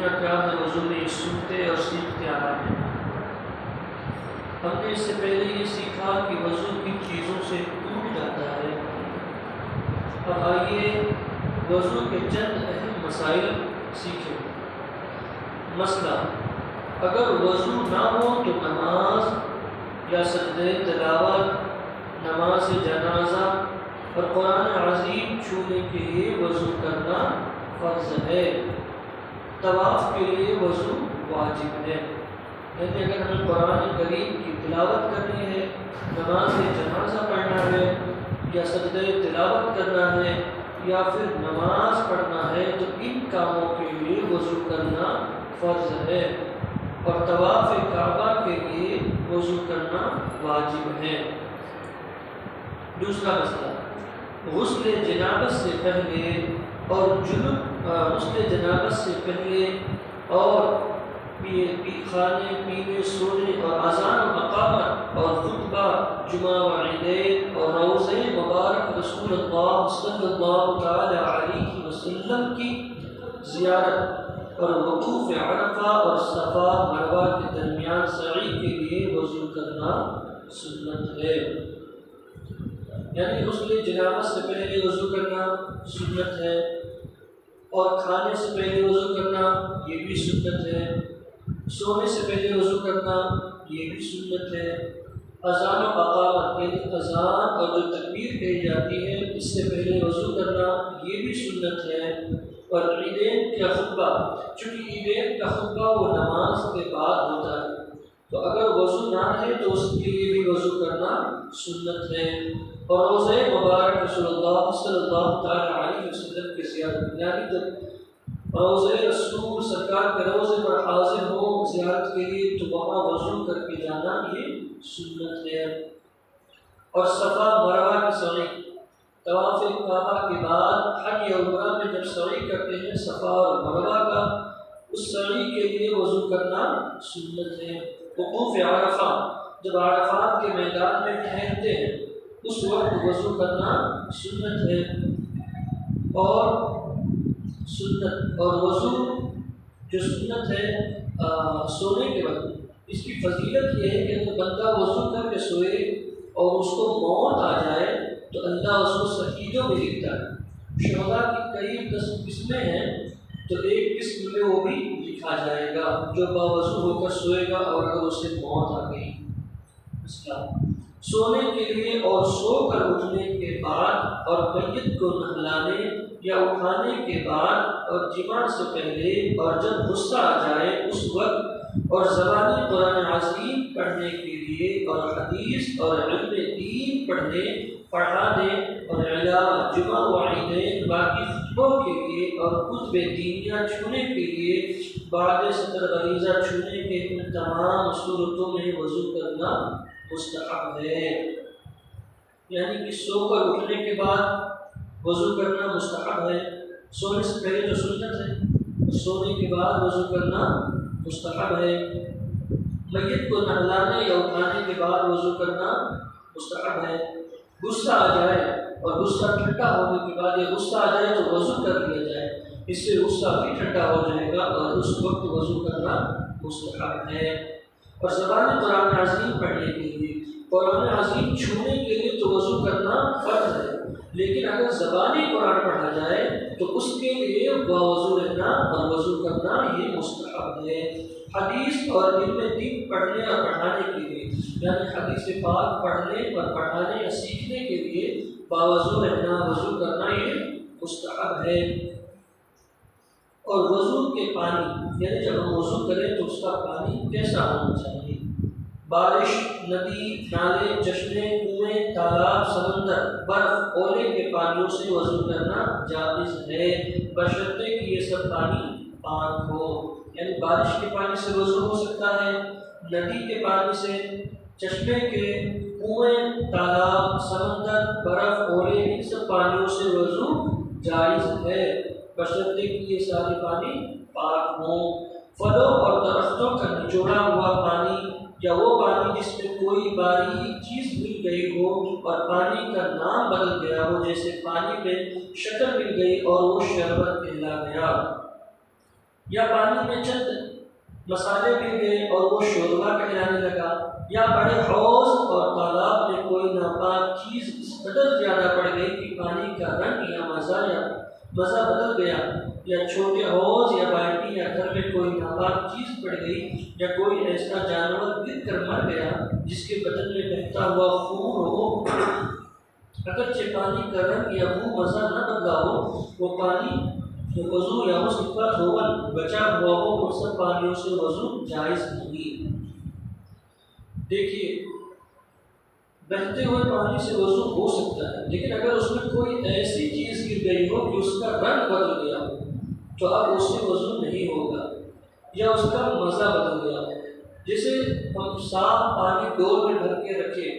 سمجھنا کیا ہے وضو میں سنتے اور سیکھتے آ رہے ہیں۔ ہم نے اس سے پہلے یہ سیکھا کہ وضو کن چیزوں سے ٹوٹ جاتا ہے۔ اب آئیے وضو کے چند اہم مسائل سیکھیں۔ مسئلہ: اگر وضو نہ ہو تو نماز یا سجدہ تلاوت، نماز جنازہ اور قرآن عظیم چھونے کے لیے وضو کرنا فرض ہے۔ طواف کے لیے وضو واجب ہے۔ یعنی اگر ہمیں قرآن کریم کی تلاوت کرنی ہے، نماز جنازہ پڑھنا ہے یا سجدہ تلاوت کرنا ہے یا پھر نماز پڑھنا ہے تو ان کاموں کے لیے وضو کرنا فرض ہے، اور طواف کعبہ کے لیے وضو کرنا واجب ہے۔ دوسرا مسئلہ: غسل جنابت سے پہلے اور غسل جنابت سے پہلے اور کھانے پینے، سونے اور اذان و اقامت اور خطبہ جمعہ و عیدین اور روضہ مبارک رسول اللہ صلی اللہ تعالی علیہ وسلم کی زیارت اور وقوف عرفہ اور صفا مروہ کے درمیان سعی کے لیے وضو کرنا سنت ہے۔ یعنی غسل جنابت سے پہلے وضو کرنا سنت ہے، اور کھانے سے پہلے وضو کرنا یہ بھی سنت ہے، سونے سے پہلے وضو کرنا یہ بھی سنت ہے، اذان و اقامت یعنی اذان اور جو تکبیر کہی جاتی ہے اس سے پہلے وضو کرنا یہ بھی سنت ہے، اور عیدین کا خطبہ، چونکہ عیدین کا خطبہ وہ نماز کے بعد ہوتا ہے تو اگر وضو نہ ہے تو اس کے لیے بھی وضو کرنا سنت ہے، اور روضہ مبارک رسول اللہ صلی اللہ تعالی علیہ وسلم کی زیارت، یعنی جب روضہ رسول سرکار کے روضے پر حاضر ہو زیارت کے لیے تو وہاں وضو کر کے جانا یہ سنت ہے، اور صفا مروہ کی سعی، طواف کعبہ کے بعد حج یا عمرہ میں جب سعی کرتے ہیں صفا اور مروہ کا، اس سعی کے لیے وضو کرنا سنت ہے۔ وقوف عرفہ، جب عرفات کے میدان میں ٹھہرتے ہیں اس وقت وضو کرنا سنت ہے، اور وضو جو سنت ہے سونے کے وقت، اس کی فضیلت یہ ہے کہ اگر بندہ وضو کر کے سوئے اور اس کو موت آ جائے تو اللہ اس کو صحیحوں میں لکھتا ہے۔ شہداء کی کئی قسمیں ہیں تو ایک قسم میں وہ بھی لکھا جائے گا جو باوضو ہو کر سوئے گا اور اگر اسے موت آ گئی۔ سونے کے لیے اور سو کر اٹھنے کے بعد اور میت کو نہلانے یا اٹھانے کے بعد اور جماع سے پہلے اور جب غصہ آ جائے اس وقت، اور زبانی قرآن عظیم پڑھنے کے لیے اور حدیث اور علم دین پڑھانے اور علاوہ جمعہ و عیدین باقی خطبوں کے لیے اور کتب دینیہ چھونے کے لیے بعد سطر غریضہ چھونے کے ان تمام صورتوں میں وضو کرنا مستحب ہے۔ یعنی کہ سو کر اٹھنے کے بعد وضو کرنا مستحب ہے، سونے سے پہلے جو سنت ہے، سونے کے بعد وضو کرنا مستحب ہے، میت کو نہلانے یا اٹھانے کے بعد وضو کرنا مستحب ہے، غصہ آ جائے اور غصہ ٹھنڈا ہونے کے بعد یا غصہ آ جائے تو وضو کر لیا جائے، اس سے غصہ بھی ٹھنڈا ہو جائے گا اور اس وقت وضو کرنا مستحب ہے۔ اور زبان قرآن عظیم پڑھنے کے لیے، قرآن عظیم چھونے کے لیے تو وضو کرنا فرض ہے، لیکن اگر زبانی قرآن پڑھا جائے تو اس کے لیے باوضو رہنا اور وضو کرنا یہ مستحب ہے۔ حدیث اور علم دین پڑھنے اور پڑھانے کے لیے، یعنی حدیث پاک پڑھنے اور پڑھانے یا سیکھنے کے لیے باوضو رہنا، وضو کرنا یہ مستحب ہے۔ اور وضو کے پانی، یعنی جب ہم وضو کریں تو اس کا پانی کیسا ہونا چاہیے؟ بارش، ندی، نالے، چشمے، کنویں، تالاب، سمندر، برف، اولے کے پانیوں سے وضو کرنا جائز ہے، بشرطے کہ یہ سب پانی پاک ہو۔ یعنی بارش کے پانی سے وضو ہو سکتا ہے، ندی کے پانی سے، چشمے کے، کنویں، تالاب، سمندر، برف، اولے، ان سب پانیوں سے وضو جائز ہے، بشرطے کہ یہ سارے پانی پاک ہوں۔ پھلوں اور درختوں کا نچوڑا ہوا پانی یا وہ پانی جس میں کوئی باریک چیز مل گئی ہو اور پانی کا نام بدل گیا ہو، جیسے پانی میں شکر مل گئی اور وہ شربت کہلا گیا، یا پانی میں چند مسالے گر گئے اور وہ شوربا کہلانے لگا، یا بڑے حوض اور تالاب میں کوئی ناپاک چیز اس قدر زیادہ پڑ گئی کہ پانی کا رنگ یا مزہ بدل گیا، یا چھوٹے حوض یا بالٹی یا گھر میں کوئی ناپاک چیز پڑ گئی، یا کوئی ایسا جانور گر کر مر گیا جس کے بدن میں بہتا ہوا خون ہو، اگرچہ پانی کا رنگ یا منہ مزہ نہ بدلا ہو، وہ پانی وضو یا غسل کا دھوول بچا ہوا ہو، ان سب پانیوں سے وضو جائز نہیں۔ دیکھیے، بہتے ہوئے پانی سے وضو ہو سکتا ہے، لیکن اگر اس میں کوئی ایسی چیز گر گئی ہو کہ اس کا رنگ بدل گیا ہو تو اب اس سے وضو نہیں ہوگا، یا اس کا مزہ بدل گیا ہو۔ جیسے ہم صاف پانی ڈول میں بھر کے رکھے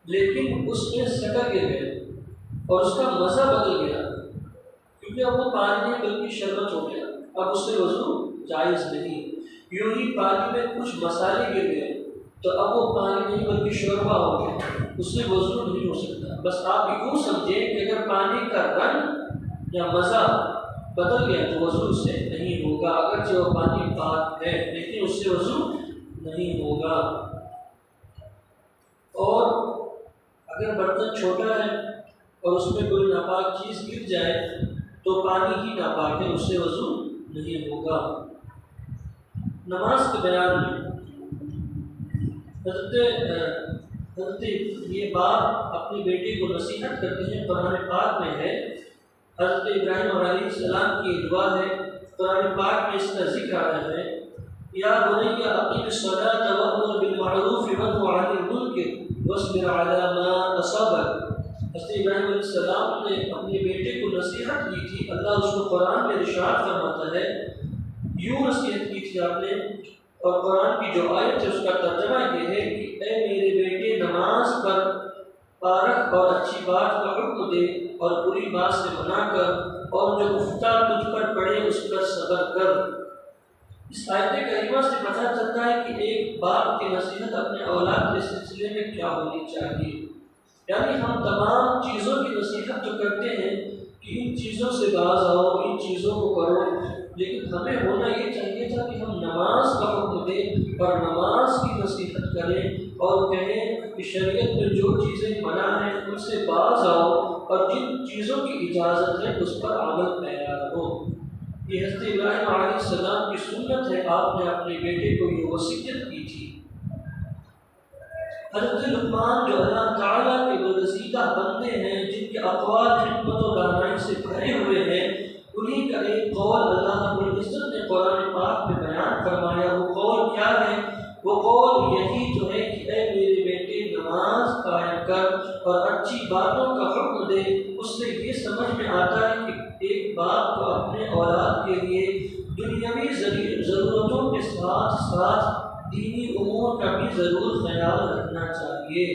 لیکن اس میں شکر گر گئے اور اس کا مزہ بدل گیا، کیونکہ اب وہ پانی میں بلکہ شربت ہو گیا، اب اس سے وضو جائز نہیں۔ یوں ہی پانی میں کچھ مسالے گر گئے تو اب وہ پانی نہیں بلکہ شوربا ہو گیا، اس سے وضو نہیں ہو سکتا۔ بس آپ یوں سمجھیں کہ اگر پانی کا رنگ یا مزہ بدل گیا تو وضو اس سے نہیں ہوگا، اگرچہ وہ پانی پاک ہے لیکن اس سے وضو نہیں ہوگا۔ اور اگر برتن چھوٹا ہے اور اس میں کوئی ناپاک چیز گر جائے تو پانی ہی ناپاک ہے، اس سے وضو نہیں ہوگا۔ نماز کے بیان میں حضرت یہ باپ اپنے بیٹے کو نصیحت کرتے ہیں، قرآن پاک میں ہے، حضرت ابراہیم علیہ السلام کی دعا ہے، قرآن پاک میں اس کا ذکر آیا ہے، یا بنی اقیم الصلاۃ وامر بالمعروف وانہ عن المنکر واصبر علی ما اصابک۔ حضرت ابراہیم علیہ السلام نے اپنے بیٹے کو نصیحت کی تھی، اللہ اس کو قرآن میں ارشاد فرماتا ہے، یوں نصیحت کی تھی آپ نے، اور قرآن کی جو آیت ہے اس کا ترجمہ یہ ہے کہ اے میرے بیٹے، نماز پر پارک اور اچھی بات کا حکم دے اور بری بات سے منع کر، اور جو افتہ تجھ پر پڑے اس پر صبر کر۔ اس آیت کریمہ سے پتہ چلتا ہے کہ ایک باپ کی نصیحت اپنے اولاد کے سلسلے میں کیا ہونی چاہیے۔ یعنی ہم تمام چیزوں کی نصیحت تو کرتے ہیں کہ ان چیزوں سے باز آؤ، ان چیزوں کو کرو، لیکن ہمیں ہونا یہ چاہیے تھا کہ ہم نماز کا حکم دیں اور نماز کی نصیحت کریں اور کہیں کہ شریعت میں جو چیزیں منع ہیں ان سے باز آؤ، اور جن چیزوں کی اجازت ہے اس پر عمل پیرا رہو۔ یہ حضرت ابراہیم علیہ السلام کی سنت ہے، آپ نے اپنے بیٹے کو یہ وصیت کی تھی۔ حضرت لقمان جو اللہ تعالیٰ کے برگزیدہ بندے ہیں، جن کے اقوال حکمت و دانائی سے بھرے ہوئے ہیں، انہی کا ایک قول اللہ رب العزت نے قرآن پاک میں بیان فرمایا۔ وہ قول کیا ہے؟ وہ قول یہی جو ہے کہ اے میرے بیٹے، نماز قائم کر اور اچھی باتوں کا حکم دے۔ اس سے یہ سمجھ میں آتا ہے کہ ایک باپ کو اپنے اولاد کے لیے دنیاوی ضرورتوں کے ساتھ ساتھ دینی امور کا بھی ضرور خیال رکھنا چاہیے۔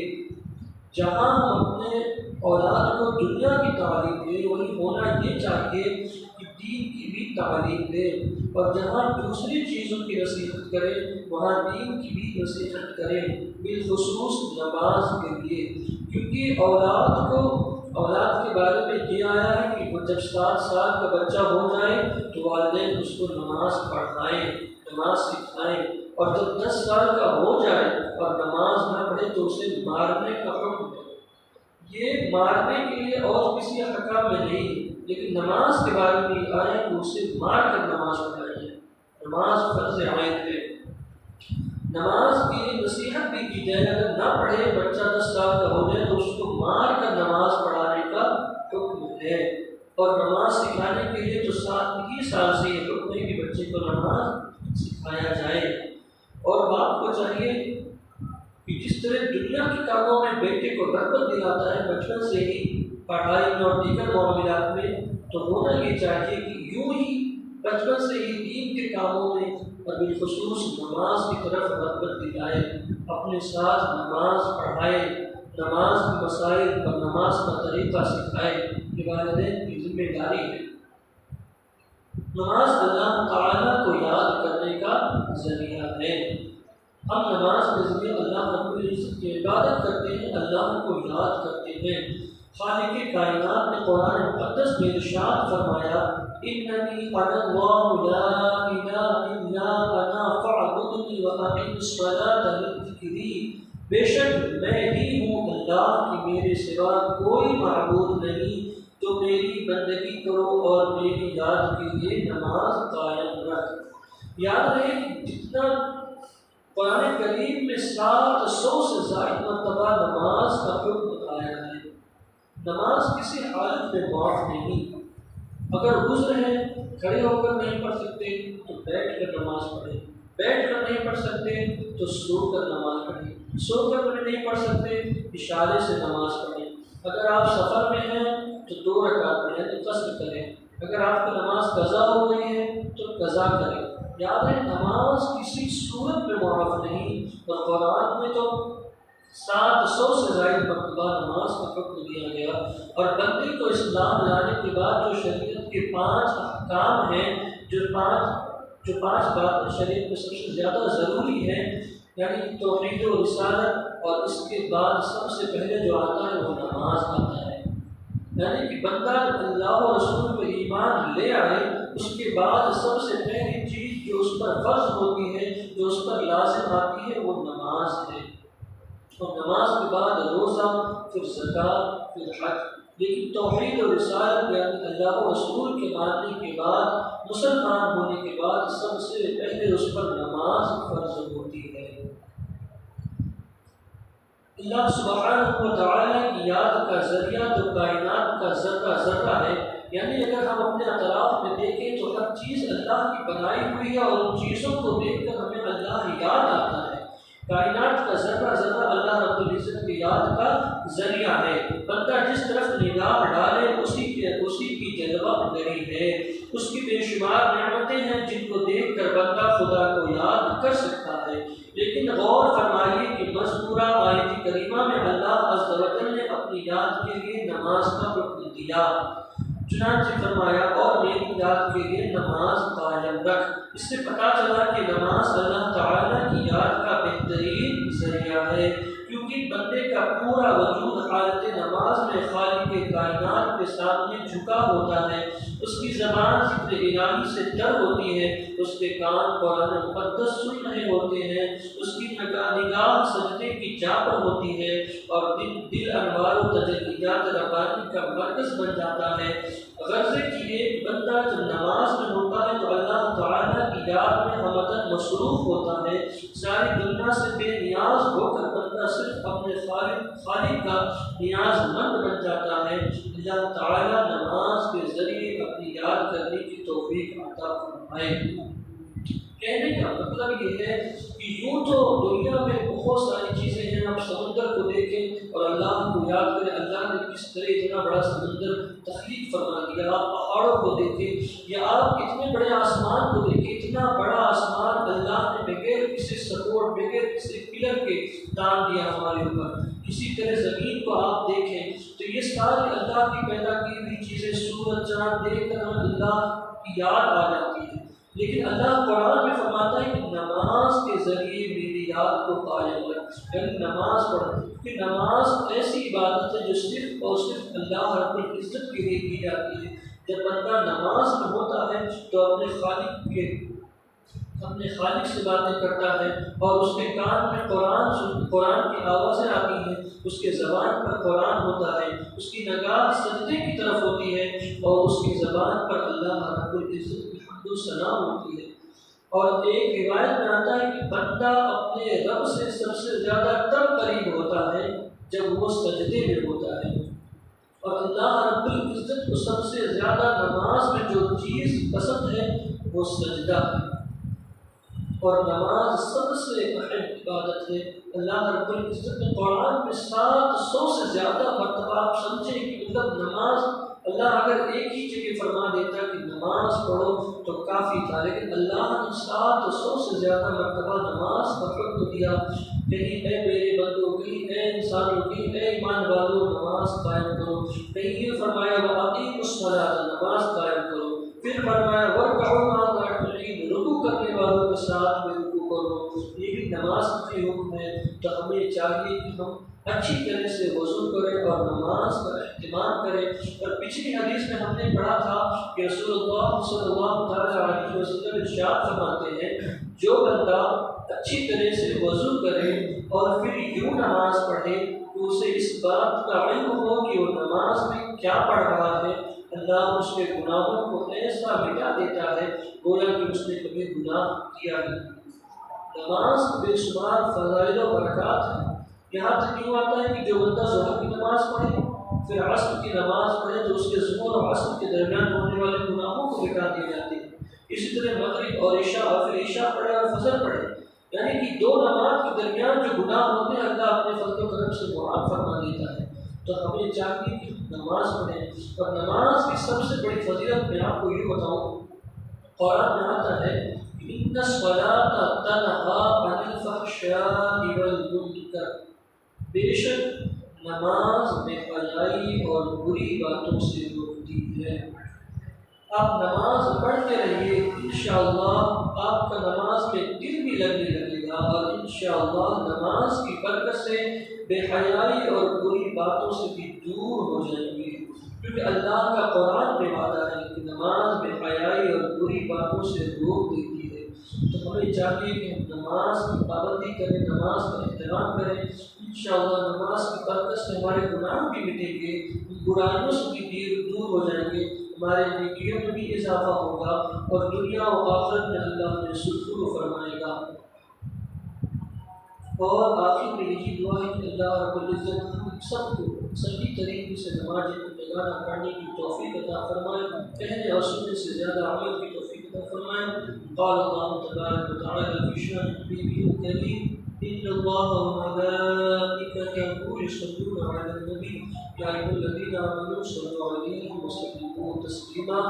جہاں ہم اپنے اولاد کو دنیا کی تعلیم دیں، وہی ہونا یہ چاہیے کہ دین کی بھی تعلیم دیں، اور جہاں دوسری چیزوں کی نصیحت کریں وہاں دین کی بھی نصیحت کریں، بالخصوص نماز کے لیے، کیونکہ اولاد کے بارے میں یہ آیا ہے کہ وہ جب 7 سال کا بچہ ہو جائے تو والدین اس کو نماز پڑھائیں، نماز سکھائیں، اور جب 10 سال کا ہو جائے اور نماز نہ پڑھے تو اسے مارنے کا حکم ہے۔ یہ مارنے کے لیے اور کسی احکام میں نہیں، لیکن نماز کے بارے میں یہ آیا کہ اسے مار کر نماز پڑھائیں۔ نماز فرض عین ہے، نماز کی نصیحت بھی کی جائے، اگر نہ پڑھے بچہ 10 سال کا ہو جائے تو اس کو مار کر نماز پڑھانے کا حکم ہے، اور نماز سکھانے کے لیے تو 7 سال سے یہ حکم ہے کہ بچے کو نماز سکھایا جائے۔ اور باپ کو چاہیے کہ جس طرح دنیا کے کاموں میں بیٹے کو رغبت دلاتا ہے بچپن سے ہی، پڑھائی میں اور دیگر معاملات میں، تو ہونا یہ چاہیے کہ یوں ہی بچپن سے ہی دین کے کاموں میں اور بالخصوص نماز کی طرف رغبت دلائے، اپنے ساتھ نماز پڑھائے، نماز کے مسائل اور نماز کا طریقہ سکھائے، یہ والدین کی ذمہ داری ہے۔ نماز اللہ تعالیٰ کو یاد کرنے کا ذریعہ ہے۔ ہم نماز کے ذریعے اللہ رب العزت کی عبادت کرتے ہیں، اللہ کو یاد کرتے ہیں۔ خالق کائنات نے قرآن مقدس میں ارشاد فرمایا، اننی انا اللہ لا وَأَقِمِ الصَّلَاةَ لِذِكْرِي، بے شک میں ہی ہوں اللہ کہ میرے سوا کوئی معبود نہیں، تو میری بندگی کرو اور میری یاد کے لیے نماز قائم رکھ۔ یاد رہے کہ جتنا قرآن کریم میں 700 سے زائد مرتبہ نماز کا حکم آیا ہے، نماز کسی حالت میں معاف نہیں۔ اگر عذر ہے، کھڑے ہو کر نہیں پڑھ سکتے تو بیٹھ کر نماز پڑھیں، بیٹھ کر نہیں پڑھ سکتے تو سو کر نماز پڑھیں، سو کر نہیں پڑھ سکتے اشارے سے نماز پڑھیں۔ اگر آپ سفر میں ہیں تو 2 رکعت میں ہے تو قصر کریں، اگر آپ کی نماز قضا ہو گئی ہے تو قضا کریں۔ یاد ہے نماز کسی صورت میں معاف نہیں، اور قرآن میں تو 700 سے زائد مرتبہ نماز کا حکم دیا گیا، اور بندے کو اسلام لانے کے بعد جو شریعت کے 5 احکام ہیں، جو پانچ باتیں شریعت میں سب سے زیادہ ضروری ہیں، یعنی توحید و رسالت، اور اس کے بعد سب سے پہلے جو آتا ہے وہ نماز آتا ہے۔ یعنی کہ بندہ اللہ و رسول پہ ایمان لے آئے، اس کے بعد سب سے پہلی چیز جو اس پر فرض ہوتی ہے، جو اس پر لازم آتی ہے، وہ نماز ہے، اور نماز کے بعد روزہ، پھر زکوٰۃ، پھر حج۔ لیکن توحید و رسالت یعنی اللہ و رسول کے ماننے کے بعد، مسلمان ہونے کے بعد سب سے پہلے اس پر نماز فرض ہوتی ہے۔ اللہ سبحانہ و تعالیٰ کی یاد کا ذریعہ تو کائنات کا ذرہ ذرہ ہے، یعنی اگر ہم اپنے اطراف میں دیکھیں تو ہر چیز اللہ کی بنائی ہوئی ہے، اور ان چیزوں کو دیکھ کر ہمیں اللہ یاد آتا ہے۔ کائنات کا ذرہ ذرہ اللہ رب العزت کی یاد کا ذریعہ ہے۔ بندہ جس طرف نگاہ ڈالے اسی کی جلوہ گری ہے، اس کی بے شمار نعمتیں ہیں جن کو دیکھ کر بندہ خدا کو یاد کر سکتا ہے۔ لیکن غور فرمائیے کہ مذکورہ آیت کریمہ میں اللہ عز و جل نے اپنی یاد کے لیے نماز کا حکم دیا، چنانچہ فرمایا اور میری یاد کے لیے نماز قائم رکھ۔ اس سے پتہ چلا کہ نماز اللہ تعالیٰ کی یاد کا بہترین ذریعہ ہے، کیونکہ بندے کا پورا وجود حالت نماز میں خالق کائنات کے سامنے جھکا ہوتا ہے، اس کی زبان ذکر الہی سے تر ہوتی ہے، اس کے کان قرآن مقدس سن رہے ہوتے ہیں، اس کی نگاہ سجدے کی چاہ پر ہوتی ہے، اور دل انوار و تجلیات ربانی کا مرکز بن جاتا ہے۔ غرض کہ ایک بندہ جب نماز میں ہوتا ہے تو اللہ تعالیٰ کی یاد میں ہمدن مصروف ہوتا ہے، ساری دنیا سے بے نیاز ہو کر بندہ صرف اپنے خالق کا نیاز مند بن جاتا ہے۔ اللہ تعالیٰ نماز کے ذریعے اپنی یاد کرنے کی توفیق عطا فرمائے۔ کہنے کا مطلب یہ ہے کہ یوں تو دنیا میں بہت ساری چیزیں ہیں، آپ سمندر کو دیکھیں اور اللہ کو یاد کریں، اللہ نے کس طرح اتنا بڑا سمندر تخلیق فرما دیا۔ آپ پہاڑوں کو دیکھیں یا آپ اتنے بڑے آسمان کو دیکھیں، اتنا بڑا آسمان اللہ نے بغیر کسی سپورٹ، بغیر کسی پلر کے تان دیا ہمارے اوپر۔ اسی طرح زمین کو آپ دیکھیں تو یہ ساری اللہ کی پیدا کی ہوئی چیزیں، سورج چاند دیکھ کر ہمیں اللہ کی یاد آ جاتی ہے۔ لیکن اللہ قرآن میں فرماتا ہے کہ نماز کے ذریعے میری یاد کو قائم رکھ، یعنی نماز پڑھ، کہ نماز ایسی عبادت ہے جو صرف اور صرف اللہ رب العزت کے لیے کی جاتی ہے۔ جب بندہ نماز میں ہوتا ہے تو اپنے خالق سے باتیں کرتا ہے، اور اس کے کان میں قرآن کی آوازیں آتی ہیں، اس کے زبان پر قرآن ہوتا ہے، اس کی نگاہ سجدے کی طرف ہوتی ہے، اور اس کی زبان پر اللہ رب العزت کی حمد و ثنا ہوتی ہے۔ اور ایک روایت میں آتا ہے کہ بندہ اپنے رب سے سب سے زیادہ تب قریب ہوتا ہے جب وہ سجدے میں ہوتا ہے، اور اللہ رب العزت کو سب سے زیادہ نماز میں جو چیز پسند ہے وہ سجدہ ہے، اور نماز سب سے اہم عبادت ہے۔ اللہ رب العزت نے قرآن میں 700 سے زیادہ مرتبہ، آپ سمجھیں کہ مطلب نماز، اللہ اگر ایک ہی جگہ فرما دیتا کہ نماز پڑھو تو کافی تھا، لیکن اللہ نے 700 سے زیادہ مرتبہ نماز کا حکم دیا۔ کہیں اے میرے بندو، کہیں اے انسانوں، کہیں اے ایمان والو نماز قائم کرو، کہیں یہ فرمایا وَأَقِیمُوا الصَّلَاةَ نماز قائم کرو، پھر فرمایا وَارْكَعُوا مَعَ الرَّاكِعِينَ رکوع کرنے والوں کے ساتھ میں رکوع کرو۔ یہ بھی نماز کے حکم ہے، تو ہمیں چاہیے کہ ہم اچھی طرح سے وضو کریں اور نماز کا اہتمام کریں۔ اور پچھلی حدیث میں ہم نے پڑھا تھا کہ رسول اللہ صلی اللہ تعالیٰ علیہ وسلم ارشاد فرماتے ہیں جو بندہ اچھی طرح سے وضو کرے اور پھر یوں نماز پڑھے تو اسے اس بات کا علم ہو کہ وہ نماز میں کیا پڑھ رہا ہے، اللہ اس کے گناہوں کو ایسا مٹا دیتا ہے گویا کہ اس نے کبھی گناہ کیا نہیں۔ نماز بے شمار فضائل و برکات ہیں، یہاں تک یوں آتا ہے کہ جو بندہ ظہر کی نماز پڑھے پھر عصر کی نماز پڑھے تو اس کے ظہر اور عصر کے درمیان ہونے والے گناہوں کو مٹا دیے جاتے ہیں۔ اسی طرح مغرب اور عشاء اور پھر عشاء پڑھے اور فجر پڑھے، یعنی کہ دو نماز کے درمیان جو گناہ ہوتے ہیں اللہ اپنے فضل و کرم سے معاف فرما دیتا ہے۔ تو ہمیں چاہیے کہ نماز پڑھیں، اور نماز کی سب سے بڑی فضیلت میں آپ کو یہ بتاؤں، قرآن میں آتا ہے ان الصلاۃ تنہیٰ عن الفحشاء والمنکر، بے شک نماز بے حیائی اور بری باتوں سے روکتی ہے۔ آپ نماز پڑھتے رہیے، انشاءاللہ آپ کا نماز میں دل بھی لگنے لگے گا، اور انشاءاللہ نماز کی برکت سے بے حیائی اور بری باتوں سے بھی دور ہو جائیں گے، کیونکہ اللہ کا قرآن میں وعدہ ہے کہ نماز بے حیائی اور بری باتوں سے روک دیتی ہے۔ تو ہمیں چاہیے کہ ہم نماز کی پابندی کریں، نماز کا احترام کریں، انشاءاللہ نماز کی برکت سے ہمارے گناہ بھی مٹیں گے، برائیوں سے بھی دور ہو جائیں گے، ہمارے نیکیوں میں بھی اضافہ ہوگا، اور دنیا و آخرت میں اللہ ہمیں سرخرو فرمائے گا۔ اور آخر میں یہی دعا ہے کہ اللہ رب العزت ہم سب کو صحیح طریقے سے نماز روزانہ پڑھنے کی توفیق عطا فرمائے، کہنے اور سننے سے زیادہ عمل کی توفیق عطا فرمائے۔ قال اللہ تبارک و تعالی فی شأن نبیہ الکریم ان اللہ وملائکتہ یصلون علی النبی یا ایھا الذین آمنوا صلوا علیہ وسلموا تسلیما۔